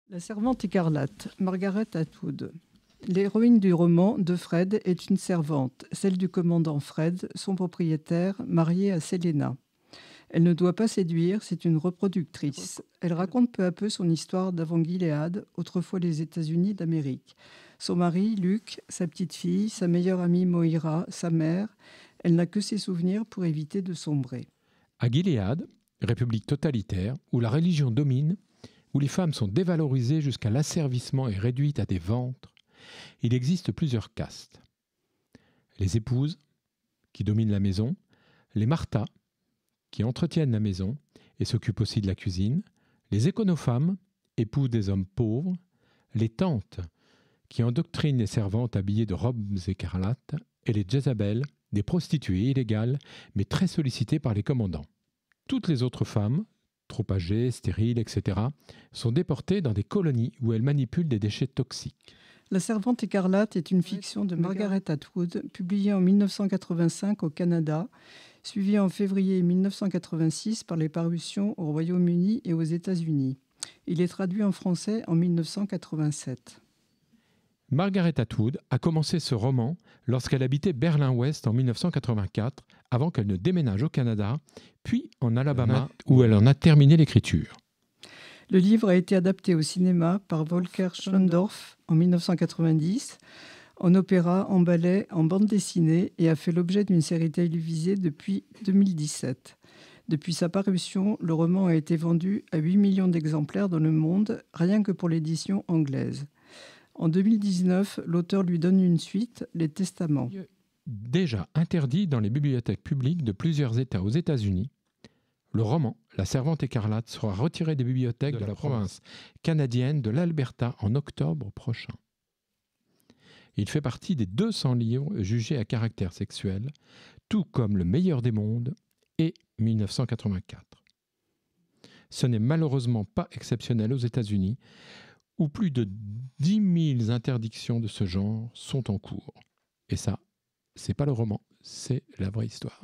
La servante écarlate, Margaret Atwood. L'héroïne du roman de Fred est une servante, celle du commandant Fred, son propriétaire, mariée à Selena. Elle ne doit pas séduire, c'est une reproductrice. Elle raconte peu à peu son histoire d'avant Gilead, autrefois les États-Unis d'Amérique. Son mari, Luke, sa petite fille, sa meilleure amie Moira, sa mère. Elle n'a que ses souvenirs pour éviter de sombrer. À Gilead, république totalitaire, où la religion domine, où les femmes sont dévalorisées jusqu'à l'asservissement et réduites à des ventres, il existe plusieurs castes. Les épouses, qui dominent la maison, les Martha, qui entretiennent la maison et s'occupent aussi de la cuisine, les éconofemmes, épouses des hommes pauvres, les tantes, qui endoctrinent les servantes habillées de robes écarlates, et les Jezabel, des prostituées illégales, mais très sollicitées par les commandants. Toutes les autres femmes, trop âgées, stériles, etc., sont déportées dans des colonies où elles manipulent des déchets toxiques. La servante écarlate est une fiction de Margaret Atwood, publiée en 1985 au Canada, suivie en février 1986 par les parutions au Royaume-Uni et aux États-Unis. Il est traduit en français en 1987. Margaret Atwood a commencé ce roman lorsqu'elle habitait Berlin-Ouest en 1984, avant qu'elle ne déménage au Canada, puis en Alabama, où elle en a terminé l'écriture. Le livre a été adapté au cinéma par Volker Schlöndorff en 1990, en opéra, en ballet, en bande dessinée et a fait l'objet d'une série télévisée depuis 2017. Depuis sa parution, le roman a été vendu à 8 millions d'exemplaires dans le monde, rien que pour l'édition anglaise. En 2019, l'auteur lui donne une suite, Les Testaments. Déjà interdit dans les bibliothèques publiques de plusieurs États aux États-Unis, le roman La Servante écarlate sera retiré des bibliothèques de la province canadienne de l'Alberta en octobre prochain. Il fait partie des 200 livres jugés à caractère sexuel, tout comme Le meilleur des mondes et 1984. Ce n'est malheureusement pas exceptionnel aux États-Unis, où plus de 10 000 interdictions de ce genre sont en cours. Et ça, c'est pas le roman, c'est la vraie histoire.